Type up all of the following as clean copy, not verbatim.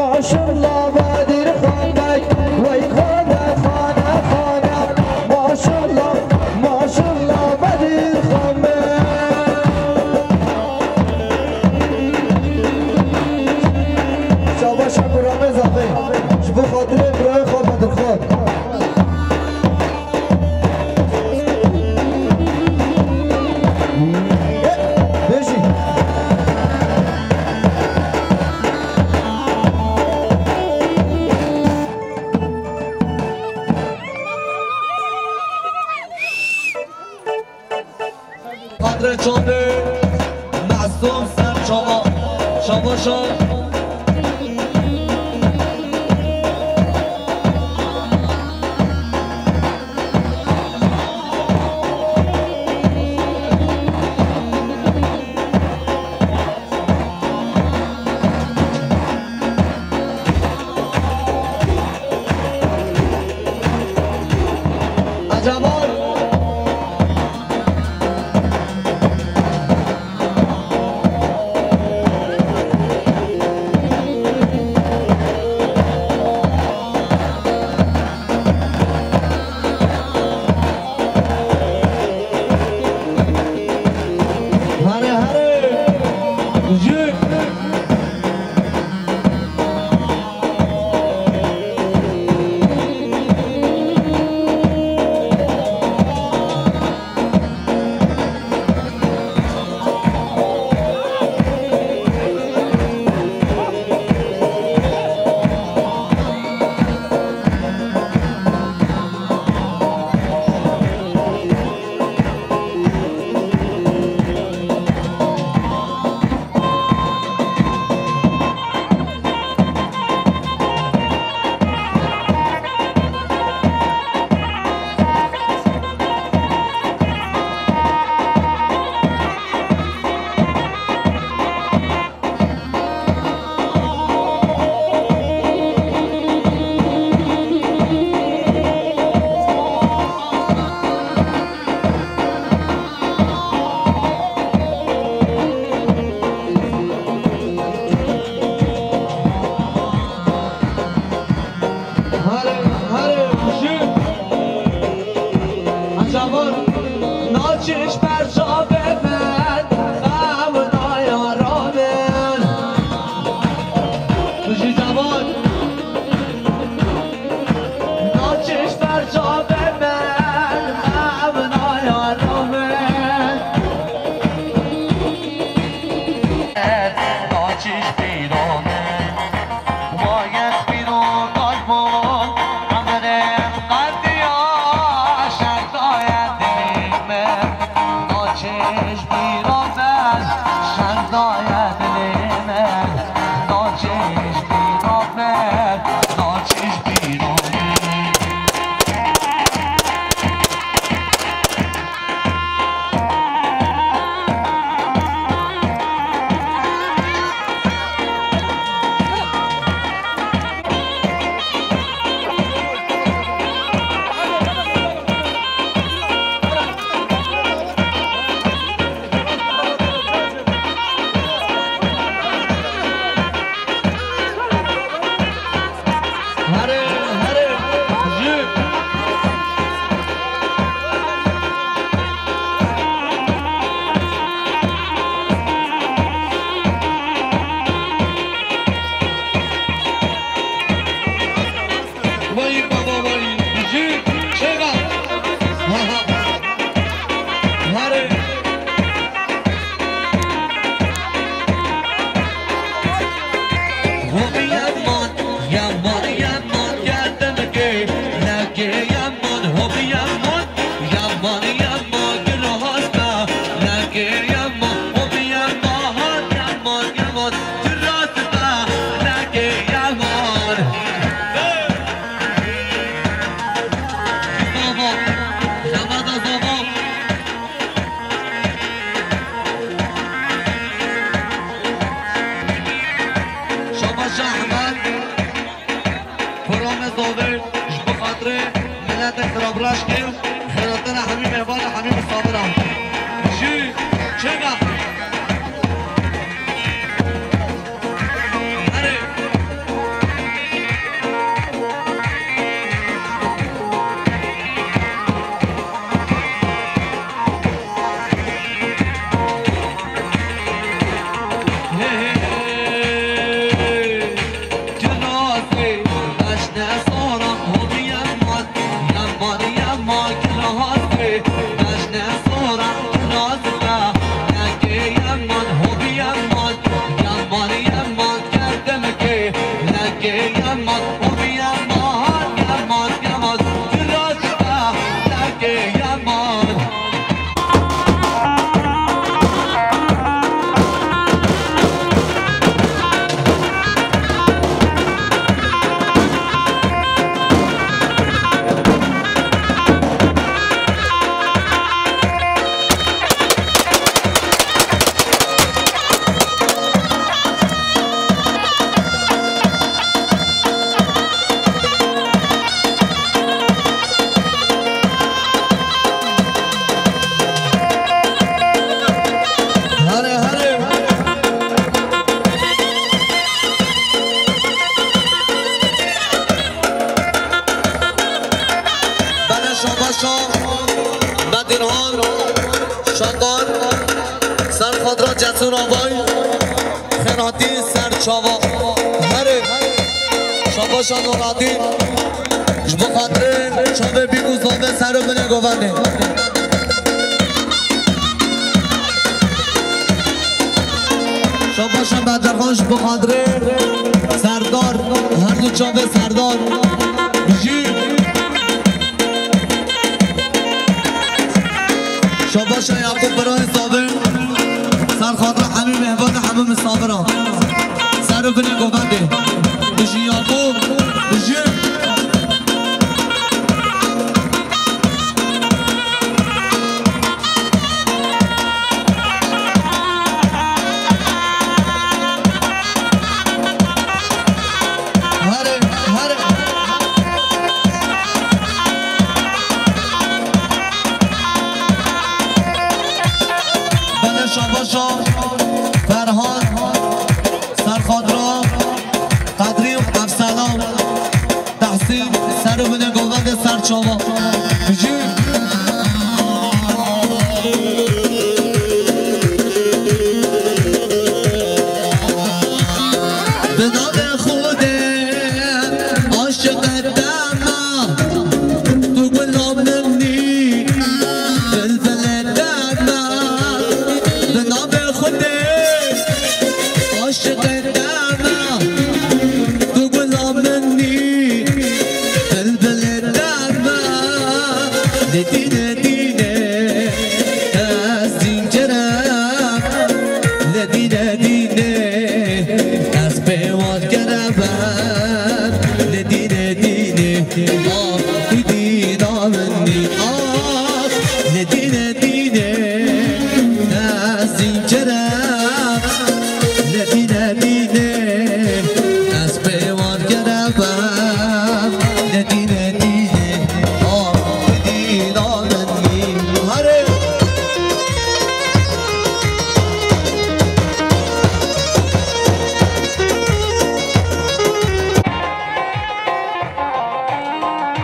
ماشالله بدر خانه وای خانه خانه خانه ماشالله ماشالله بدر خانه شاباش برام اضافه شبو خاطر برای خود بدر خود قدر چانده مصدوم سر شما شما جسور آبای خیراتی سر چاوا هره شاباشا نورادین جبو خاطره چاوه بیگوزانده سر و بله گوانده شاباشا بدرخان جبو خاطره سردار هر دو چاوه سردار بجی شاباشا یعقوب برای صابر سر خاطر همین مهباد همه صابران سر و بله گوانده بجی یعقوب بجی فرهان سرخادرا قدری و افسلام تحسین سر و بنه گوند سرچاوا بجی به نام خوده عاشق دمم تو گلام نمنی بلبل دمم به نام خوده عاشق دمم تو گلام نمنی بلبل دمم ندینه دینه از زنجرم ندینه دینه از پیوان گربم ندینه دینه آه دینا منی آه ندینه دینه از زنجرم ندینه دینه از پیوان گربم ندینه دینه آه دینا منی هره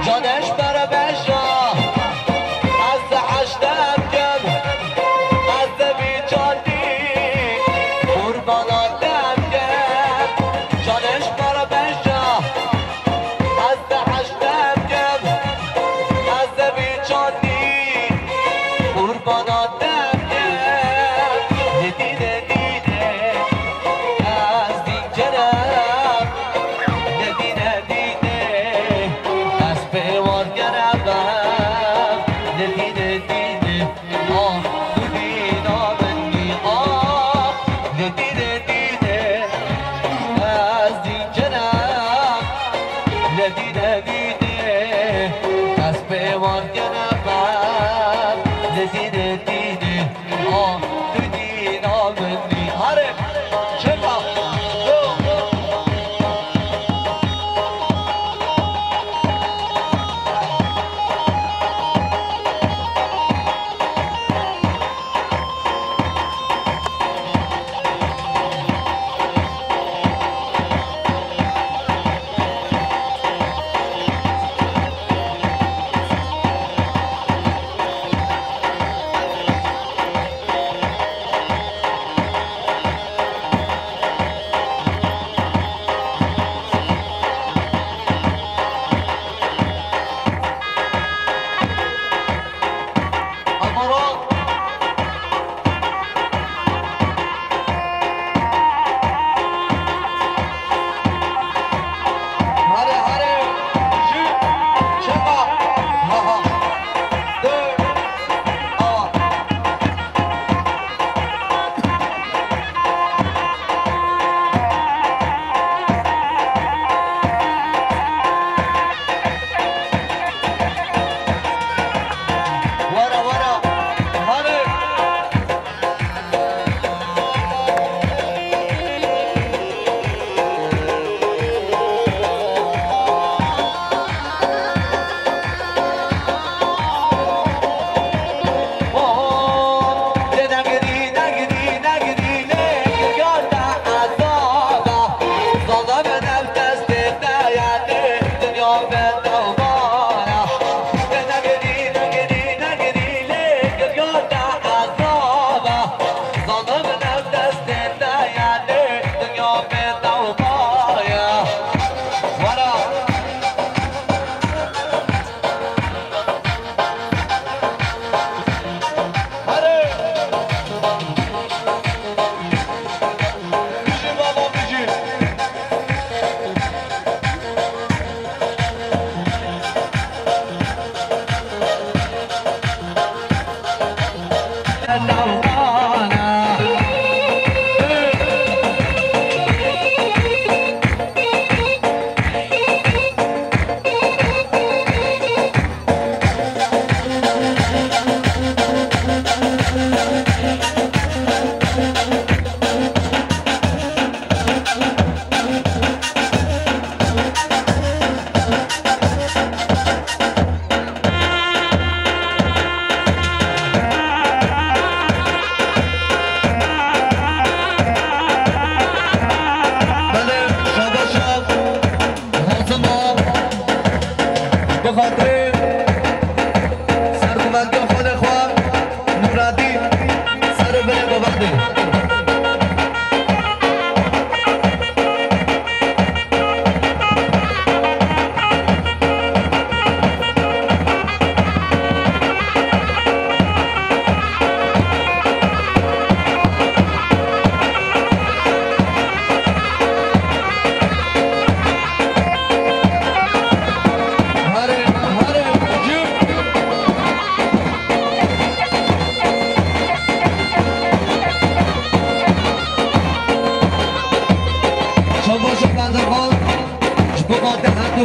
جانش بر بشا از حشتم کم از بی جانی قرباناتم کم جانش بر بشا از حشتم کم از بی جانی قرباناتم کم ندینه دینه از دیگرم ندینه دینه از پیوان گربم ندینه دینه آه دینا منی آه ندینه دینه از دیگرم ندینه دینه از پیوان گربم ندینه دینه آه دینا منی هره چکا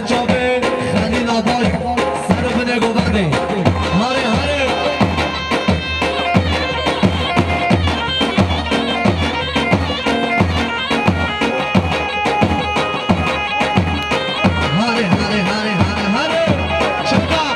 چاپه خلیل آباد سر بنه گوبنده هاره هاره هاره هاره هاره هاره هاره چکا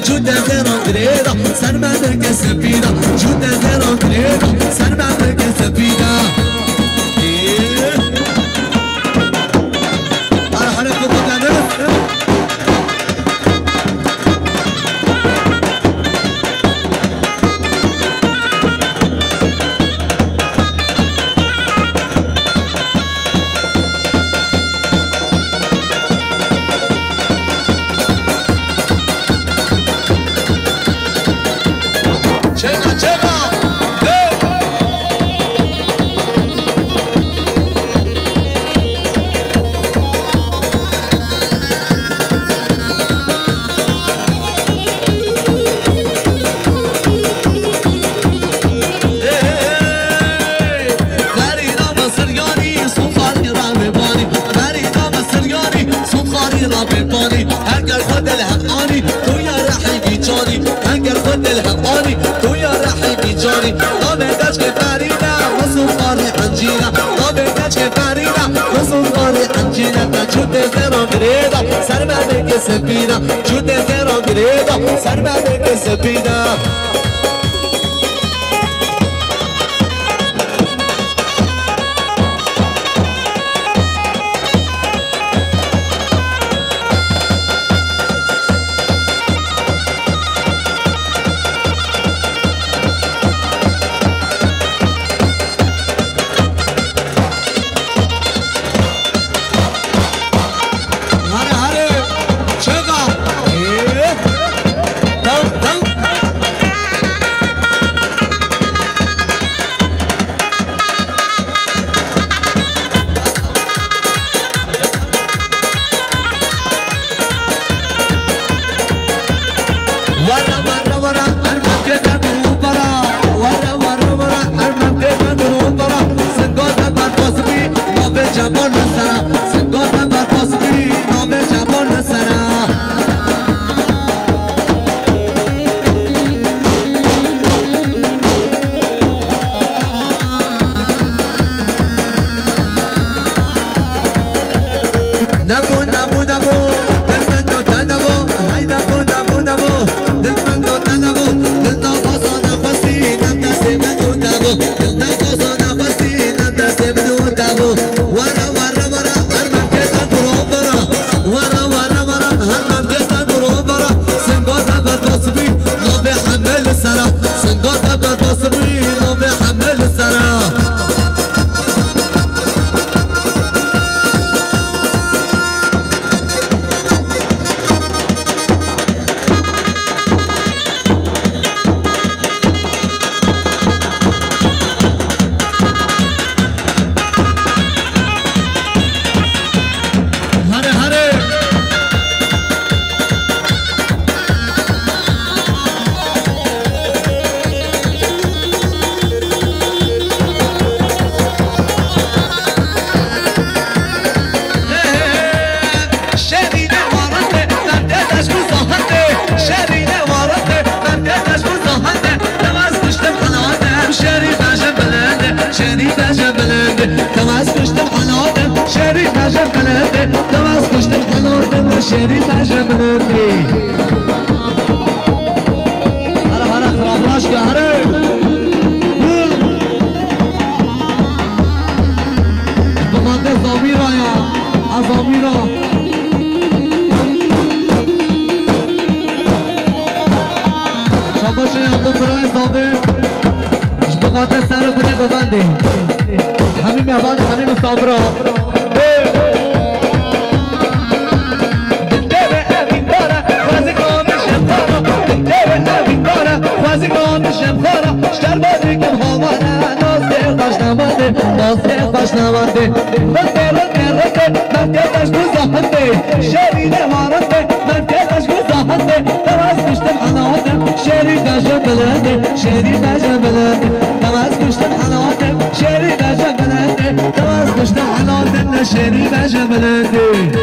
جود زیرا گریدا سر من که سپیدا جود زیرا گریدا سر من که سپیدا حالا که بودنه سر من که سپیدا جود زیرا گریدا سر من که سپیدا شریف عجب بلندی هره خرابلاش که هره بمانده زامیرا یا ازامیرا شاباشه یادم برای زابه بمانده سر کنه ببنده همین میابان همین صابرا نمانده من تیرش گذاهنده شری نمارنده من تیرش گذاهنده تماس کشتم حناوتم شری بجا بلنده شری بجا بلنده تماس کشتم حناوتم شری بجا بلنده تماس کشتم حناوتم شری بجا بلنده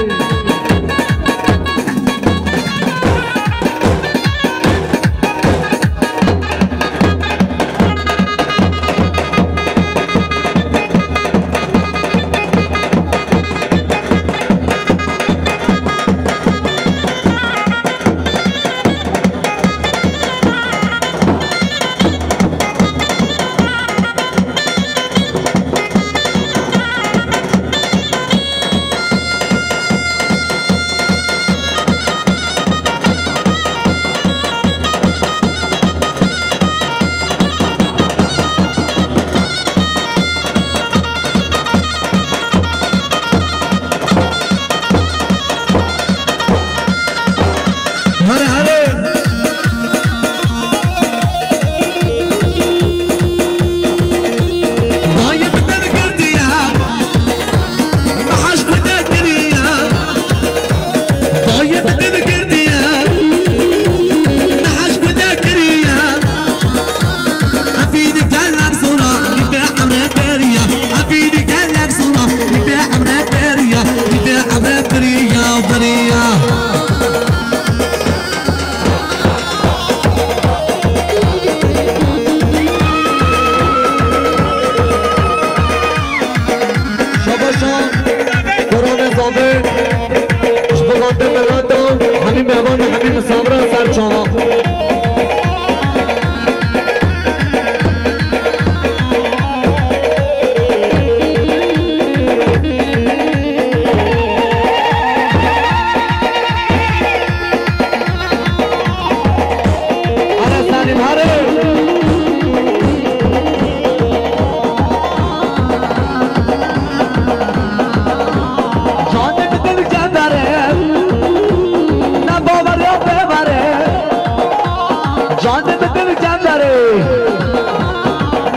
داره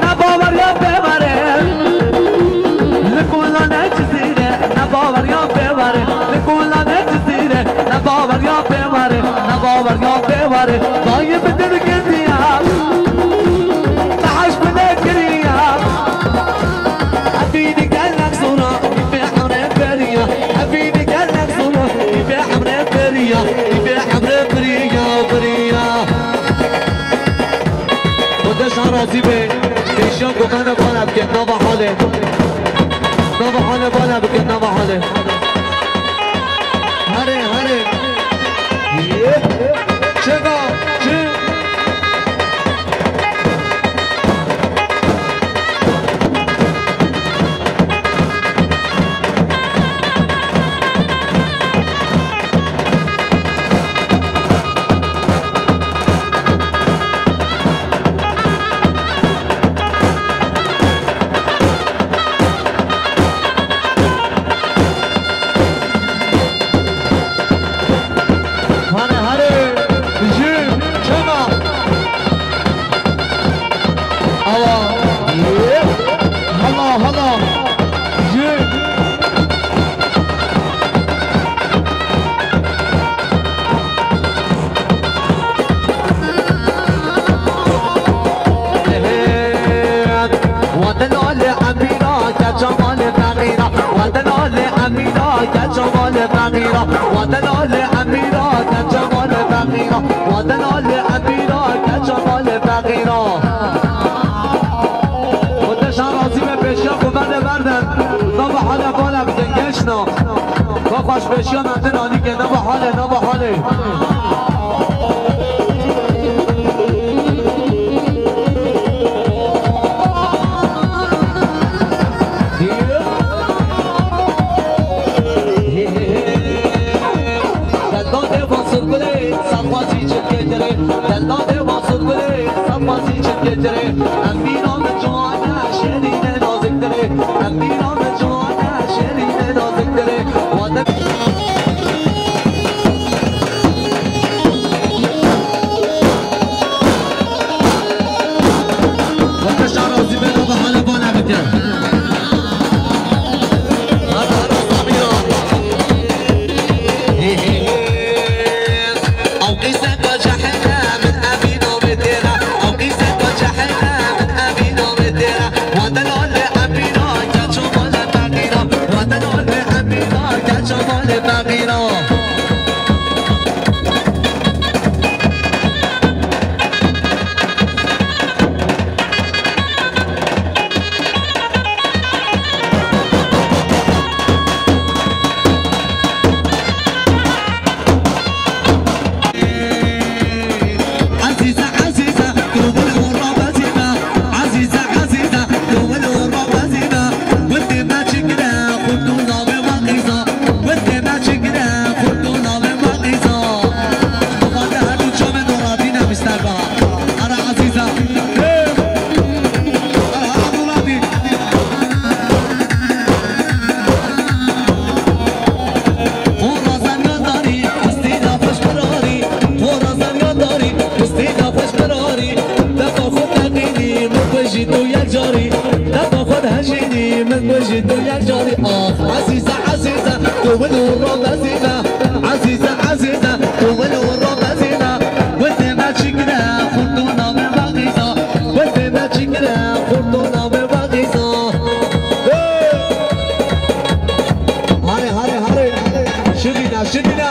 نباور یا ببره لکولانه جزیره نباور یا ببره لکولانه جزیره نباور یا ببره نباور یا ببره باید بدر گردیم تحش بده کریم حفیدی گلک سونا یفی حمره بریا حفیدی گلک سونا یفی حمره بریا یفی حمره بریا بریا خودشان راضی به ایشان گفتن بانم که نو حاله نو حاله بانم که نو حاله هره هره چگا چه ودلال أميرا كجمال فقيرا ودلال أميرا كجمال فقيرا خودشان راضی به پیشیان گوبنده بردن نا به حال بالم زنگشنا با خوش پیشیان انتن آنی که نا به حاله نا به حاله أميرا مجوانا شرين نازك دره أميرا مجوانا شرين نازك دره وانتشار راضي بينا بحالة بانا بكر أو قيسك وجحنا من أمينا ومديرة أو قيسك وجحنا من أمينا ومديرة ودلال أمينا كجمال فقيرة ودلال أمينا كجمال فقيرة عزيزة عزيزة طول الرمزينة عزيزة عزيزة طول الرمزينة وانت ما تشكنا خلطونا من بغيزة وانت ما تشكنا خلطونا من بغيزة هاري هاري هاري شدينا شدينا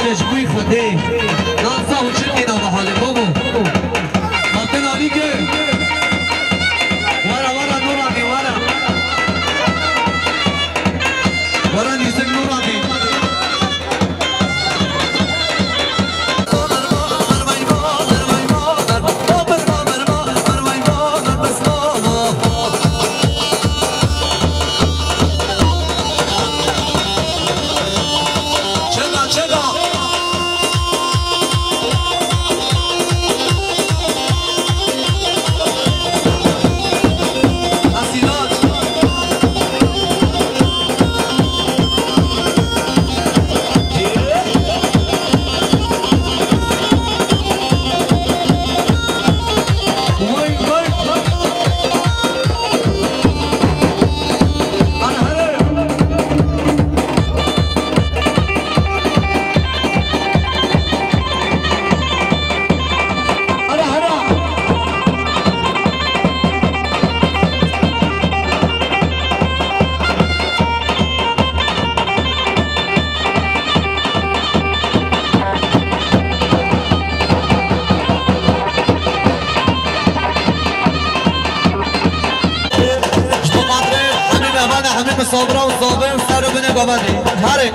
بجبوی خوده نانسا و چه اینا به حال بابو ماتنا دیگه ورا ورا نورا دی ورا نیزم نورا دی صابرا و صابر سر رو بینه گابنی هره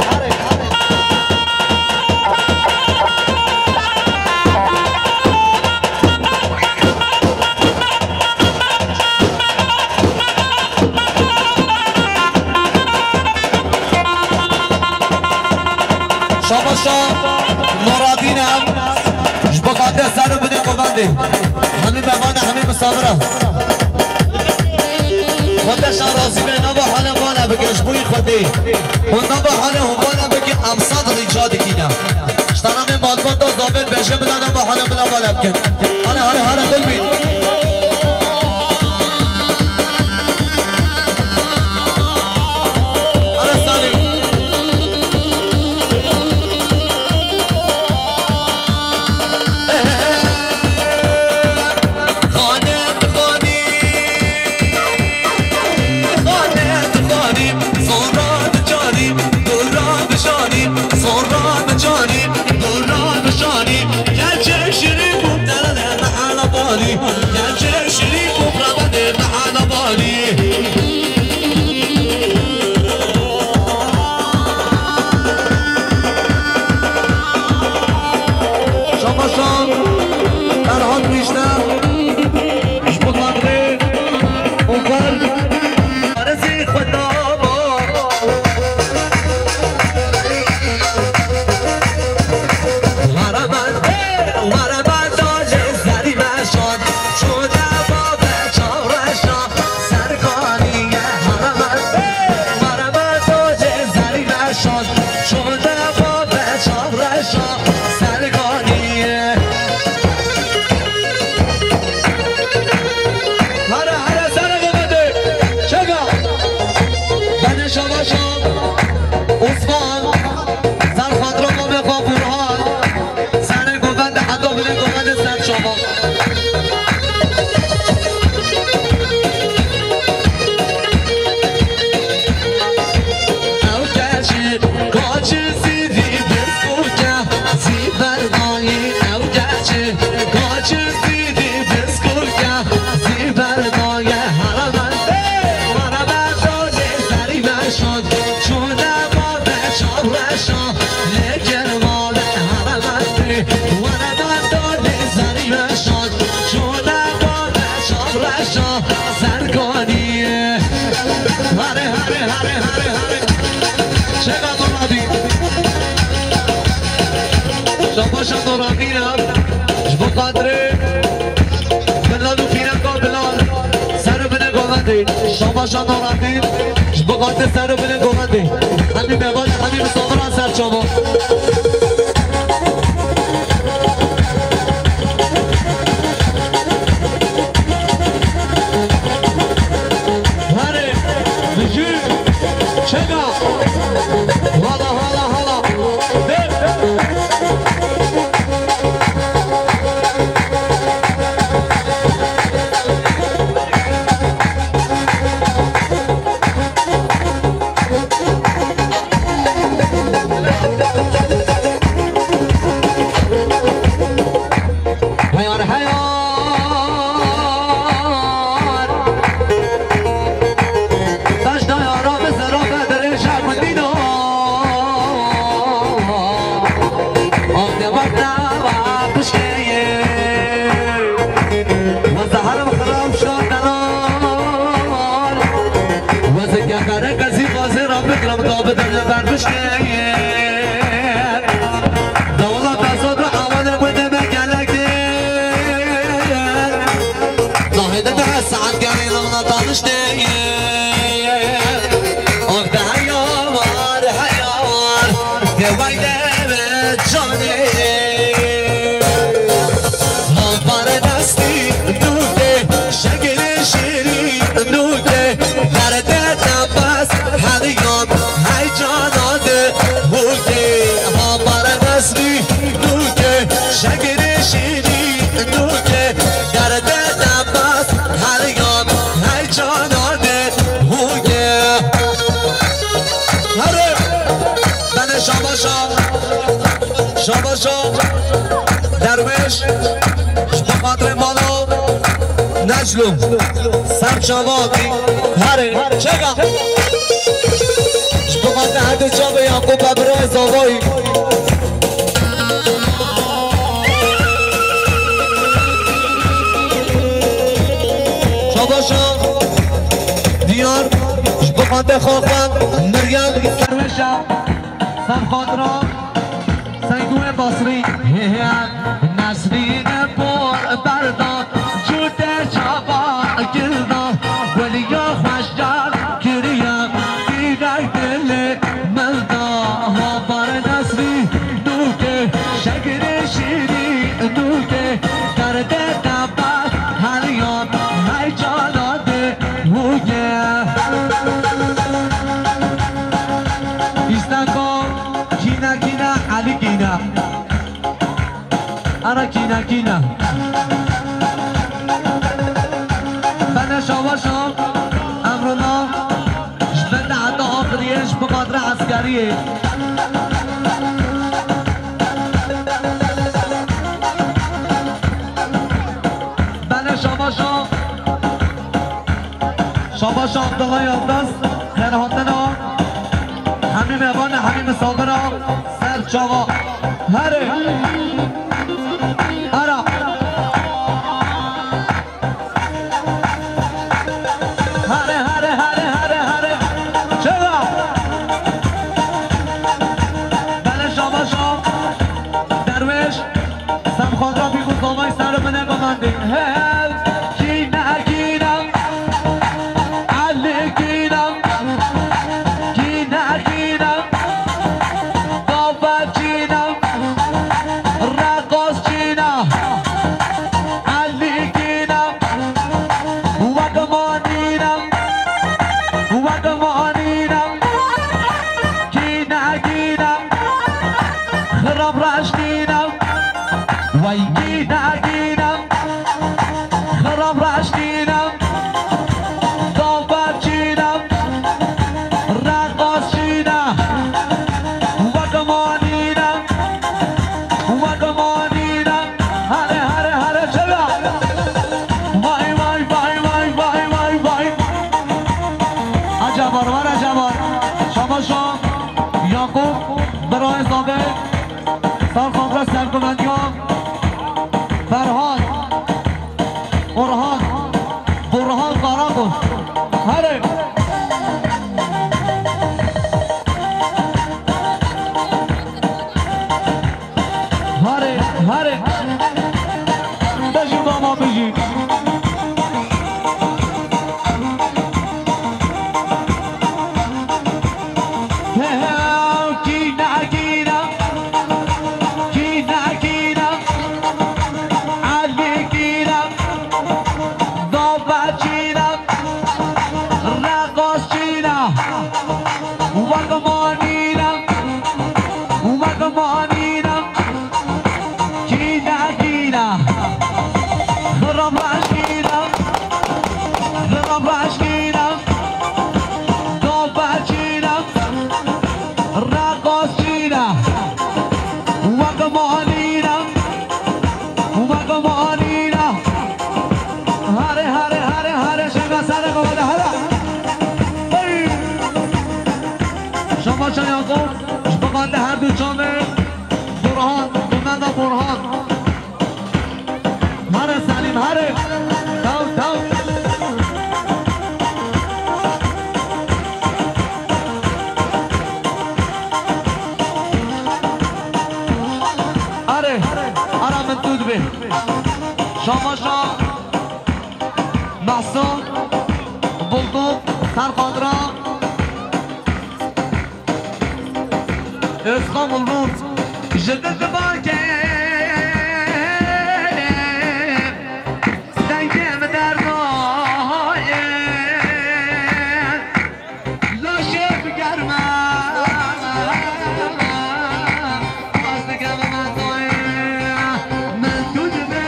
شما مرادین هم جبقاته سر رو بینه گابنی همین بمانه همین مصابرا خودشان راضی به نبا حال مالا بگش بوی خودی و نبا حال همالا بگی امصاد ریجاد کینا شترام مالبان دا زابط بشه بلا نبا حال بلا مالا بکن هره دل بید شما ناراحتید بقاطع سر رو بینه گوهنده همین مواد همین مسافران سر شما هره بجید چگا حالا دانشتیم دولت بساد و عوال بوده بگلکتیم ناهده به ساعت گری لغنا دانشتیم آخده حیوار حیوار دوایده به جانیم هاپار دستی نوده شکل شیری نوده درده نفس حریان هی جاناده بوده هاپار دستی نوده شکل شیری نوده درده نفس حریان هی جاناده بوده هره بنه شاباشا شاباشا درویش بخاطر مالو نجلو سرچاواتی هره چگا بخاطر هده چاوه یعقوب ببره زاوایی شاباشا دیار بخاطر خواهم مریم درویشا سرخاطران سیدوه باسری نسرین پر بردان جوده چابا گردان ولیا خوشجان کریم دیگر دل ملدان ها بار نسری دوکه شکر شیری دوکه درده دبت هریان هی جاناده بوگه ایستنکن کینا کینا علی کینا انا کینا کینا بنا شواشم امرونا جبت عدا آخریش بقدر عسکریه بنا شواشم شواشم دلای آدست خیر هاتنا همین مهمان همین مسافرا سر چاوا هره هره هره هره هره هره هره چرا بله شما شام درویش سمخواد را بیگو زامای سر منه گمانده هل کینه کینم علی کینم کینه کینم بابا کینم رقاص کینم علی کینم وگمانینم وگمانینم کینه کینم خراب رشتینم وای کینه کینم خراب رشتینم بابا کینم رقاص کینم وگمانینم وگمانینم هره هره هره چرا وای وای وای وای وای وای وای عجبار و عجبار شما شام یعقوب برای ثابت سرخانده سرکمندیان فرهاد برهان برهان قراقل هره هره هره بجی ماما بجی کینا کینا کینا کینا علی کینا بابا کینا رقاص کینا وگمانینا وگمانینا کینا کینا خراب منتود به شما محسن بلدوق سرخاندرا اسخام الروز جدد باکه سنگم در مایه لاشه بگرمه بازدگم مزایه من دود به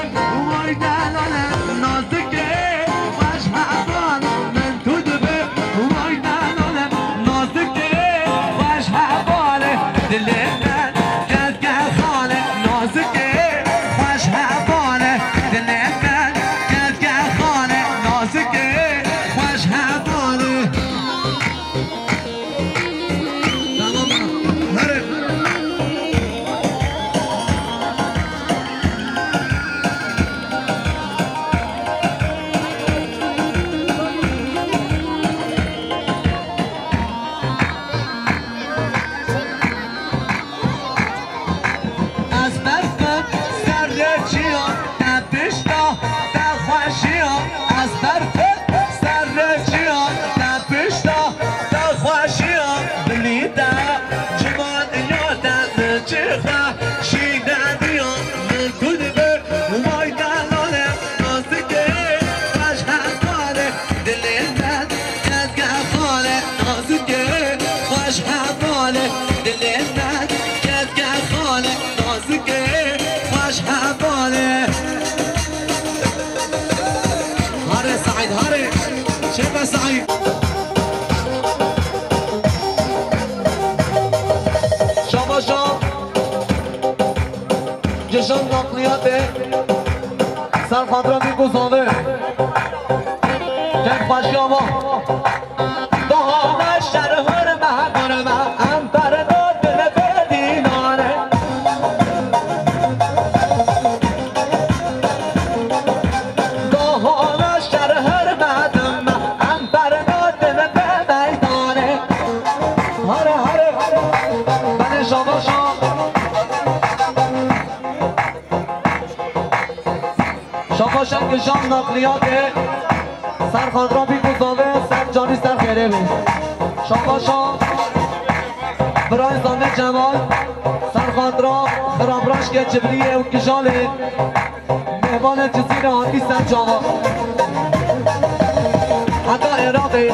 وای دلاله نازکه وش حبان من دود به وای دلاله نازکه وش حباله دل سعيد شما جشن نقلیات سرخاندرا میگذاره جنگ خوشی آما دهانه شرهر محبونه انتر دل بدینانه دهانه شرهر محبونه انتر دل بدینانه هره بله شما شنگشان نقلیات سرخاندرا بیگذاره سرجانی سر خیره بید شما برای زامه جمال سرخاندرا خرابراش که جبریه و کشاله مهمان جزیره هاتی سر جاما حتی عراقی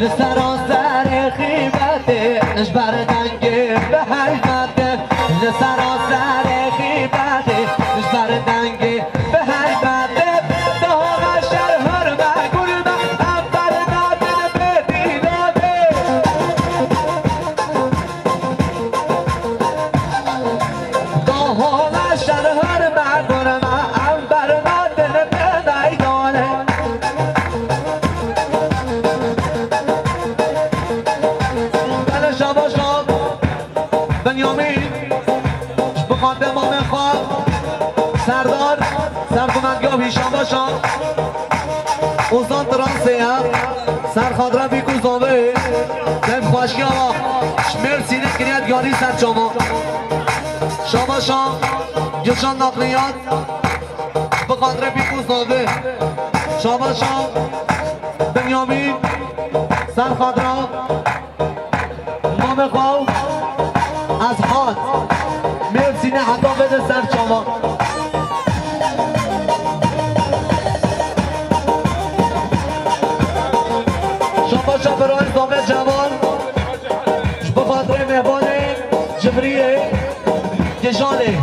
سراسر خیبته نشبر دنگه به حیبته سراسر خیبته نشبر دنگه به حیبته دهانه شرهر مگل انبر نادن به دیلاده دهانه شرهر مگل انبر نادن به دیلاده بنیامین بخاطر امام خواه سردار سرکومندگاه شما اوزان ترانسه سرخاندرا بیگذاره دم خوشی آقا شمیر سینه کنید یاری سر شما جشن نقلیات بخاطر بیگذاره شما بنیامین سرخاندرا امام خواه از خان مرسی نه حتی بده سر شما برای زامه جوان بخاطر مهمان جبریه کشانه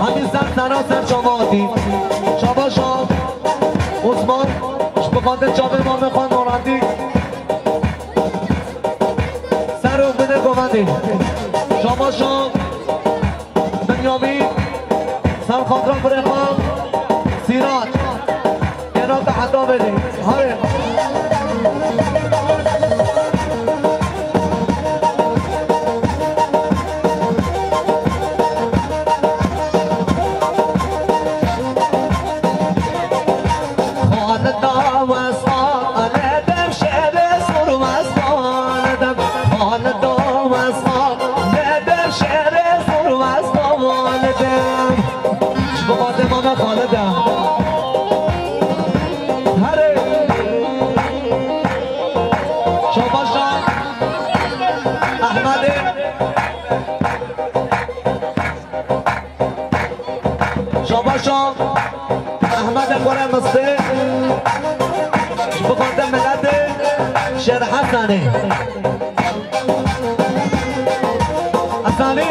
همین سر شما آتی شما عثمان بخاطر جامه امام خان مراندی سر رو بده گوندی شما بنیامین سرخاندرا فرخان سیرات اینا به حدا بده هاره شعر سر و از والدم شبهات امام خالدم هره شباشا احمد شباشا احمد قرآن مسته شبهات ملت شعر حسنه حسنه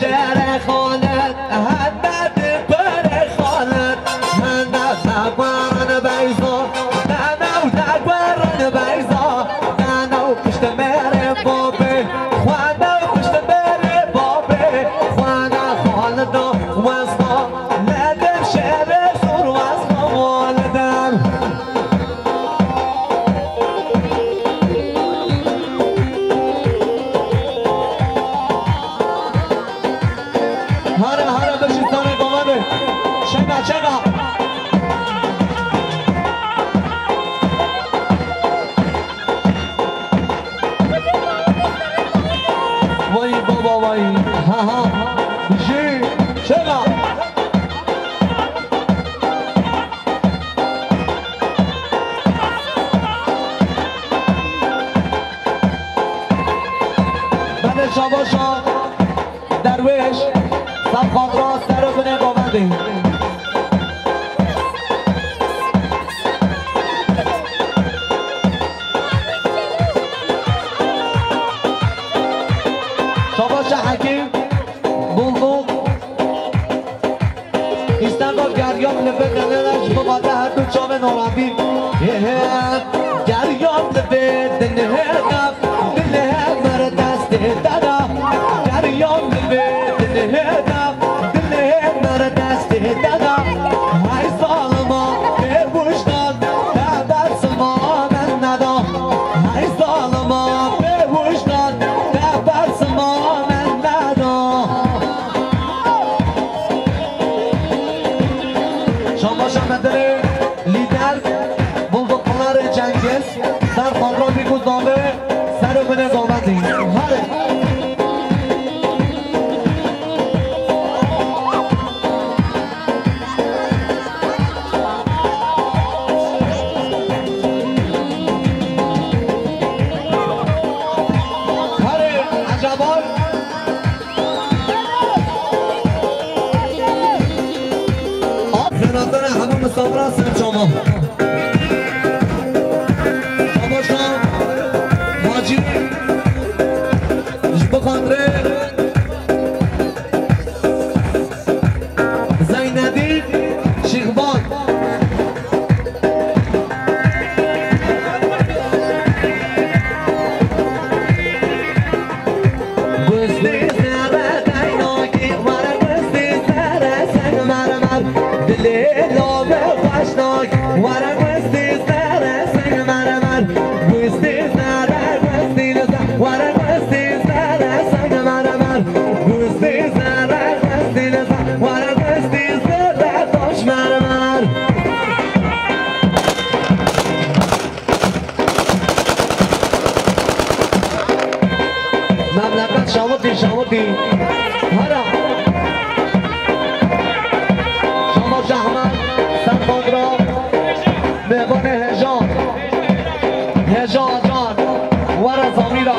شعر خالد حدد پر خالد من نقوارن بیزا ننو نقوارن بیزا ننو پشت مره بابه خوانو پشت مره بابه خوانو خالد و وزنا لدن شعر سر وزنا والدن هره هره بشید تانه گامنه چگه چگه وای بابا وای ها ها جی چگه بله شباشا درویش سب خان را سر کنه گامنده شباش حکیم بلغوق ایستنگاه گریام لبه دنرش بقاده هر دو چاوه نورابی گریام لبه دنرم دله مر دست دادا گریام لبه دنرم دله مر دست دادا های سالما به وجدان دبر سما من ندا های سالما به وجدان دبر سما من ندا شما شمدره لیدر بلدقلار جنگز سر خان را بیگوزنامه سر کنه گامندی هره همون مسافر هستن شما شما ماجی بخاندره زیندی شیخبان گستی سر دیناکی ورم گستی سر سنگ مرمر دلی لامه خوشناک ورم گستی سر سنگ مرمر گستی سر گستی نزد ورم گستی سر سنگ مرمر گستی سر گستی نزد ورم گستی سر داش مرمر مملکت شاموتی شاموتی هرا شما جهمن سرخان را مهبان هجان هجان جان ورا زامیرا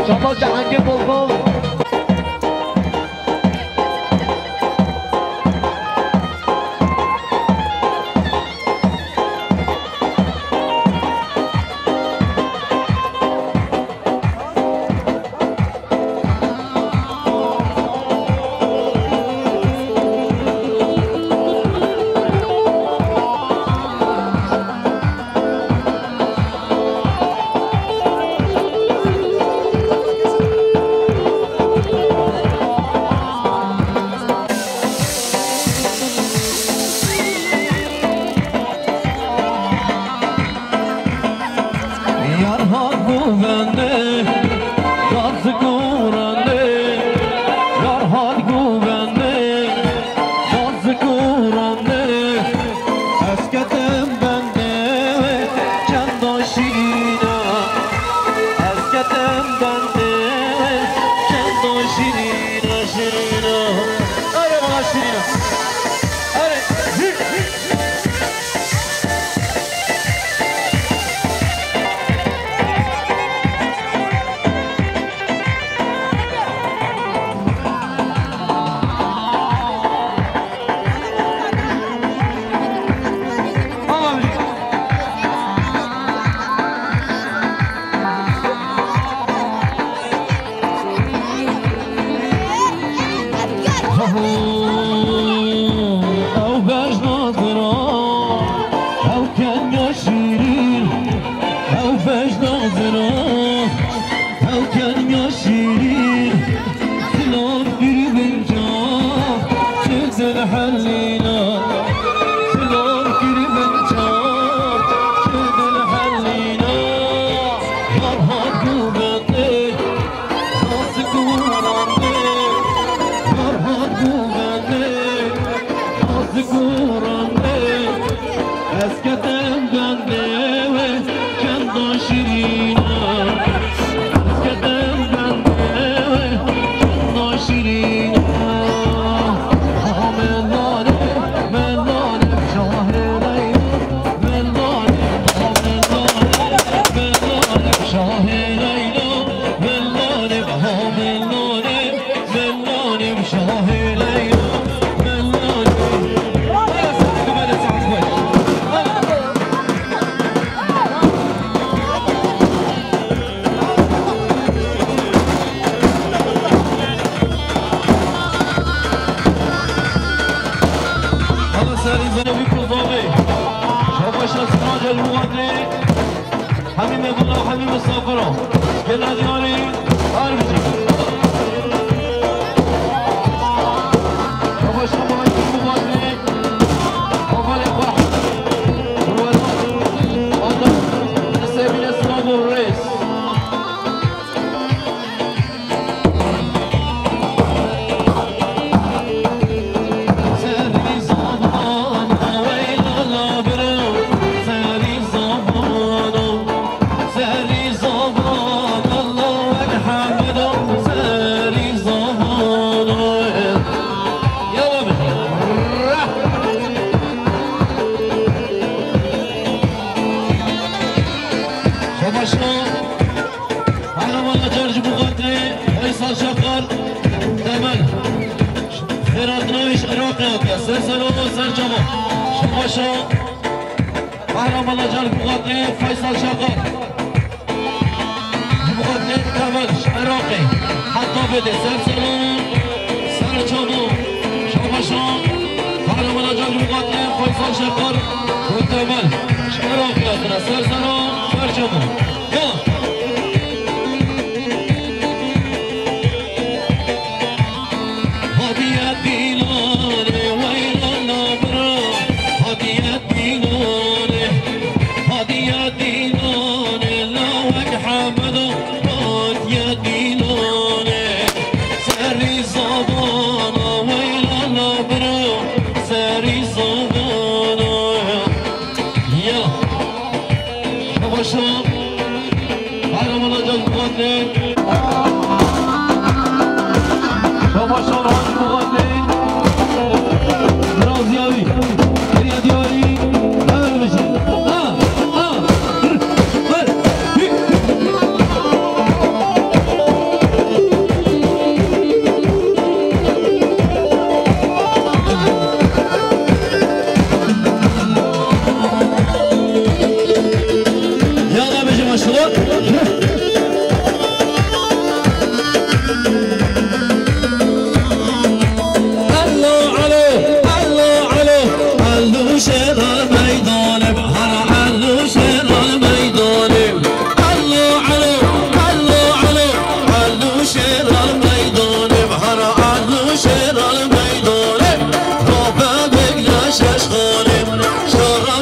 شما جهنگیر بلغم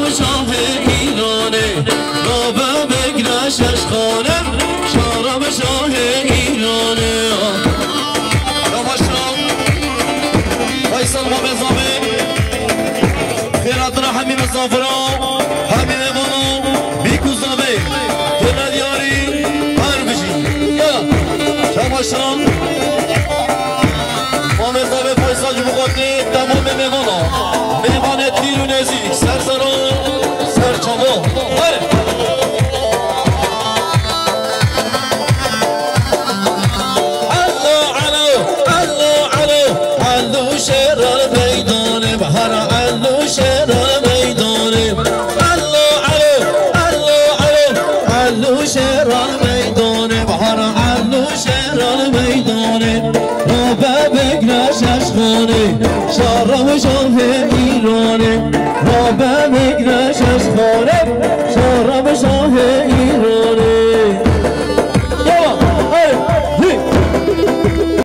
شاه ایرانه، بابا بگذار شش خانه شارم شاه ایرانه نماشام فیصل و بزامه خیرات را همین مسافران همین بانو بیکوزامه دل دیاری هر بشی نماشام ما مزامه فیصل جو بخوردی تمام میوانا میوانه تیر و نزیک سرسران سرچاوا شهر میدانه بهار علو شهر میدانه الله علو شهر میدانه بهار علو شهر میدانه رو بگنش اشخانه شهر و شاه